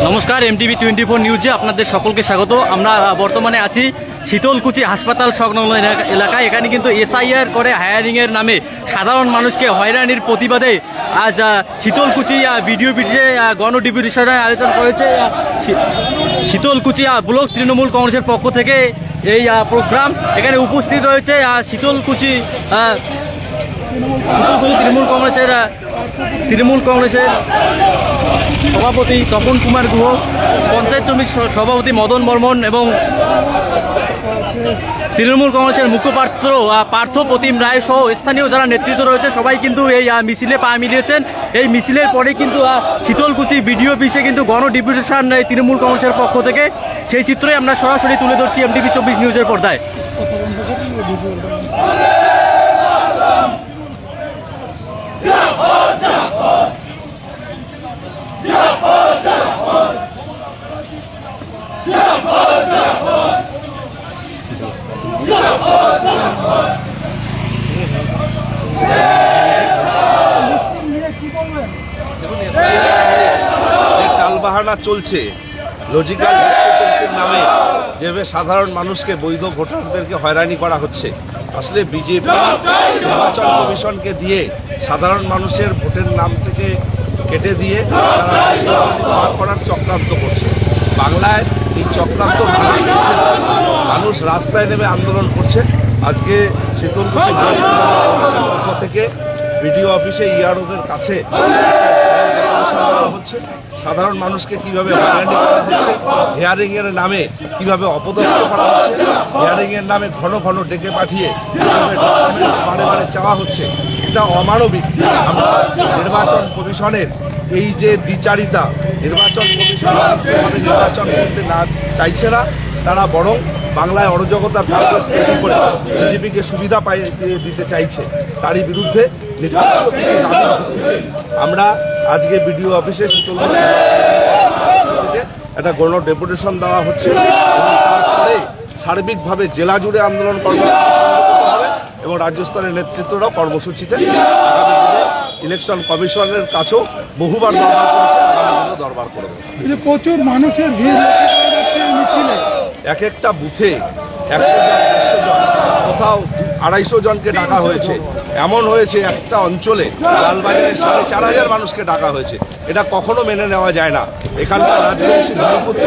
নমস্কার, MTV 24 নিউজে আপনাদের সকলকে স্বাগত। আমরা বর্তমানে আছি শীতলকুচি হাসপাতাল সংলগ্ন এলাকায়। এখানে কিন্তু SIR করে হায়ারিংয়ের নামে সাধারণ মানুষকে হয়রানির প্রতিবাদে আজ শীতলকুচি ভিডিও ব্রিজে গণ ডেপুটেশনের আয়োজন করেছে শীতলকুচি ব্লক তৃণমূল কংগ্রেসের পক্ষ থেকে এই প্রোগ্রাম। এখানে উপস্থিত রয়েছে শীতলকুচি তৃণমূল কংগ্রেসের সভাপতি তপন কুমার গুহ, পঞ্চায়েত সমিতির সভাপতি মদন বর্মন এবং তৃণমূল কংগ্রেসের মুখপাত্র পার্থ প্রতিম রায় সহ স্থানীয় যারা নেতৃত্ব রয়েছে সবাই কিন্তু এই মিছিলে পা মিলিয়েছেন। এই মিছিলের পরে কিন্তু শীতলকুচি ভিডিও অফিসে কিন্তু গণ ডেপুটেশন তৃণমূল কংগ্রেসের পক্ষ থেকে, সেই চিত্রই আমরা সরাসরি তুলে ধরছি MTV 24 নিউজের পর্দায়। টালবাহানা চলছে লজিক্যাল ডিসক্রিপেন্সির নামে, যেভাবে সাধারণ মানুষকে, বৈধ ভোটারদেরকে হয়রানি করা হচ্ছে, আসলে বিজেপি নির্বাচন কমিশনকে দিয়ে সাধারণ মানুষের ভোটের নাম থেকে কেটে দিয়ে তারা করার চক্রান্ত করছে। বাংলায় এই চক্রান্ত মানুষ রাস্তায় নেমে আন্দোলন করছে। আজকে শীতলকুচি পক্ষ থেকে বিডিও অফিসে ইআরওদের কাছে হচ্ছে সাধারণ মানুষকে কিভাবে হয়রানি করা হচ্ছে, হিয়ারিং এর নামে কিভাবে অপদস্থ করা হচ্ছে, হিয়ারিং এর নামে ঘন ঘন ডেকে পাঠিয়ে কিভাবে ডকুমেন্টস বারে বারে চাওয়া হচ্ছে, এটা অমানবিক। আমরা নির্বাচন কমিশনের এই যে দ্বিচারিতা, নির্বাচন কমিশন নির্বাচন করতে না চাইছে না, তারা বরং বাংলায় অরাজকতার পরিবেশ তৈরি করে বিজেপিকে সুবিধা দিতে চাইছে। তারই বিরুদ্ধে নির্বাচিত কিছু দাবি আমরা আজকে বিডিও অফিসে শীতলকুচি থেকে একটা গণ ডেপুটেশন দেওয়া হচ্ছে। তারপরে সার্বিকভাবে জেলা জুড়ে আন্দোলন কর্মসূচি হবে এবং রাজ্য স্তরের নেতৃত্বরাও কর্মসূচিতে ইলেকশন কমিশনের কাছেও বহুবার দরবার করেছে, আগামী দরবার করবে। প্রচুর মানুষের ভিড় এক একটা বুথে 100 জন, 150 জন, কোথাও 250 জনকে ডাকা হয়েছে। এমন হয়েছে একটা অঞ্চলে লালবাজারে 4500 মানুষকে ডাকা হয়েছে। এটা কখনো মেনে নেওয়া যায় না। এখানকার রাজবংশী ভূমিপুত্র,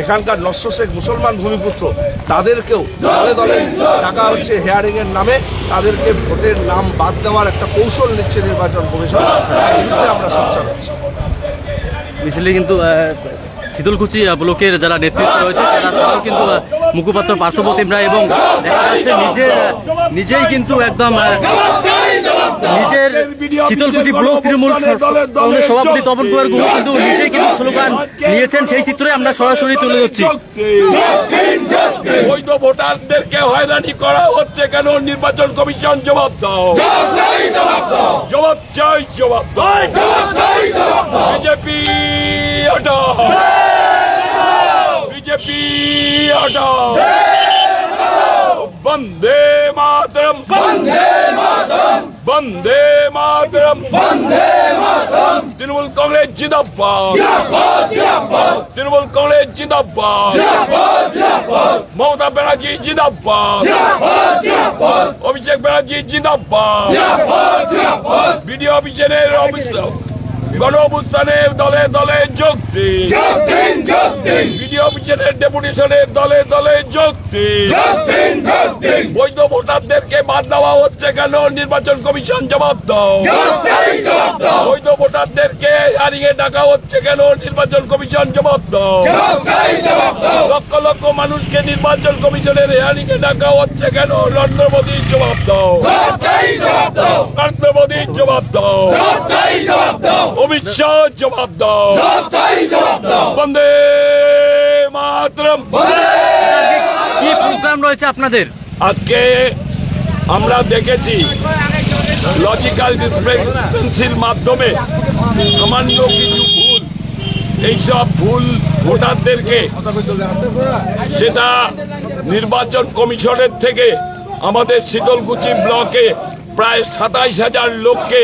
এখানকার নস্য শেখ মুসলমান ভূমিপুত্র, তাদেরকেও দলে দলে ডাকা হচ্ছে হেয়ারিং এর নামে। তাদেরকে ভোটের নাম বাদ দেওয়ার একটা কৌশল নিচ্ছে নির্বাচন কমিশন। বিরুদ্ধে আমরা সোচ্চার হচ্ছি। মিছিলে কিন্তু শীতলকুচি ব্লকের যারা নেতৃত্ব রয়েছে তারা সবাই কিন্তু মুখপাত্র পার্থ প্রতিম রায় এবং দেখা যাচ্ছে নিজেই কিন্তু একদম নিজের শীতলকুচি ব্লক তৃণমূল কংগ্রেস সভাপতি তপন কুমার গুহ কিন্তু নিজেই কিন্তু স্লোগান নিয়েছেন। সেই চিত্রে আমরা সরাসরি তুলে ধরছি। বৈধ ভোটারদেরকে হয়রানি করা হচ্ছে কেন? নির্বাচন কমিশন জবাব দাও, জবাব চাই, জবাব দাও। বিজেপি হটাও, বিজেপি হটাও। বন্দে মাতরম, বন্দে মাতরম, বন্দে মাতরম, বন্দে মাতরম। তৃণমূল কংগ্রেস জিন্দাবাদ, তৃণমূল কংগ্রেস জিন্দাবাদ, মমতা ব্যানার্জি জিন্দাবাদ, অভিষেক ব্যানার্জি জিন্দাবাদ। বিডিও অফিসের গণ অভ্যুত্থানের দলে দলে যোগ দিন, বিডিও অফিসের ডেপুটেশনের দলে দলে যোগ দিন। বৈধ ভোটারদেরকে বাদ দেওয়া হচ্ছে কেন? নির্বাচন কমিশন জবাব দাও। বৈধ ভোটারদেরকে হিয়ারিং এ ডাকা হচ্ছে কেন? নির্বাচন কমিশন জবাব দাও। লক্ষ লক্ষ মানুষকে নির্বাচন কমিশনের হিয়ারিং এ ডাকা হচ্ছে কেন? নরেন্দ্র মোদীর জবাব দাও, নরেন্দ্র মোদীর জবাব দাও, অমিত শাহ জবাব দাও। বন্দে মাতরম। কি প্রোগ্রাম রয়েছে আপনাদের? আজকে আমরা দেখেছি লজিক্যাল ডিসক্রিপেন্সির মাধ্যমে সামান্য কিছু ভুল, এইসব ভুল ভোটারদেরকে সেটা নির্বাচন কমিশনের থেকে আমাদের শীতলকুচি ব্লকে প্রায় 27,000 লোককে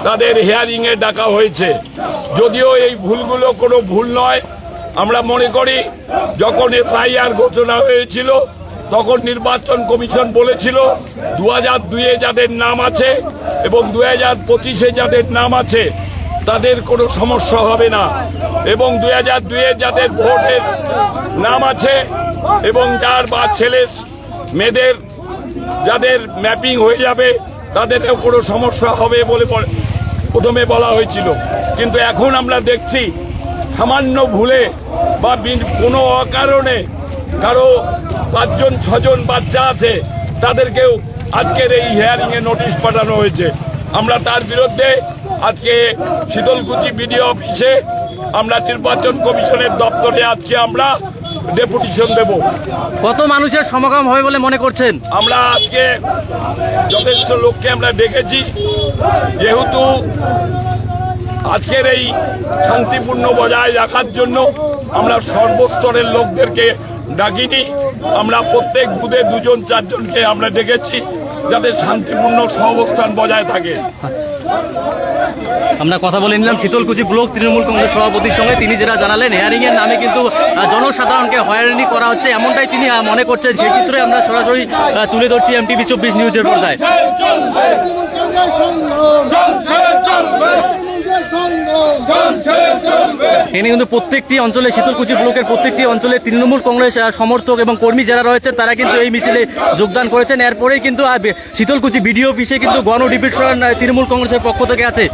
তাদের হিয়ারিং এ ডাকা হয়েছে। যদিও এই ভুলগুলো কোনো ভুল নয়, আমরা মনে করি যখন এসআইআর ঘোষণা হয়েছিল তখন নির্বাচন কমিশন বলেছিল 2002-এ যাদের নাম আছে এবং 2025-এ যাদের নাম আছে তাদের কোনো সমস্যা হবে না, এবং 2002-এ যাদের ভোটের নাম আছে এবং যার বা ছেলে মেয়েদের যাদের ম্যাপিং হয়ে যাবে তাদেরও কোনো সমস্যা হবে বলে প্রথমে বলা হয়েছিল। কিন্তু এখন আমরা দেখছি সামান্য ভুলে বা কোনো অকারণে কারো 5জন 6জন বাচ্চা আছে তাদেরকেও আজকের এই হিয়ারিংয়ে নোটিশ পাঠানো হয়েছে। আমরা তার বিরুদ্ধে আজকে শীতলকুচি বিডিও অফিসে আমরা নির্বাচন কমিশনের দপ্তরে আজকে আমরা ডেপুটেশন দেব। কত মানুষের সমাগম হবে বলে মনে করছেন? আমরা আজকে যথেষ্ট লোককে আমরা ডেকেছি, যেহেতু আজকের এই শান্তিপূর্ণ বজায় রাখার জন্য আমরা সর্বস্তরের লোকদেরকে ডাকিনি, আমরা প্রত্যেক বুথে 2জন 4 জনকে আমরা ডেকেছি যাতে শান্তিপূর্ণ সহাবস্থান বজায় থাকে। আমরা কথা বলে নিলাম শীতলকুচি ব্লক তৃণমূল কংগ্রেস সভাপতির সঙ্গে। তিনি যেটা জানালেন হেয়ারিং এর নামে কিন্তু জনসাধারণকে হয়রানি করা হচ্ছে, এমনটাই তিনি মনে করছেন। সেই চিত্রে আমরা সরাসরি তুলে ধরছি এমটিভি 24 নিউজের পর্দায়। এখানে কিন্তু প্রত্যেকটি অঞ্চলে শীতলকুচি ব্লকের প্রত্যেকটি অঞ্চলে তৃণমূল কংগ্রেস সমর্থক এবং কর্মী যারা রয়েছে তারা কিন্তু এই মিছিলে যোগদান করেছেন। এরপরেই কিন্তু শীতলকুচি বিডিও অফিসে কিন্তু গণ ডিপুটেশন তৃণমূল কংগ্রেসের পক্ষ থেকে আছে।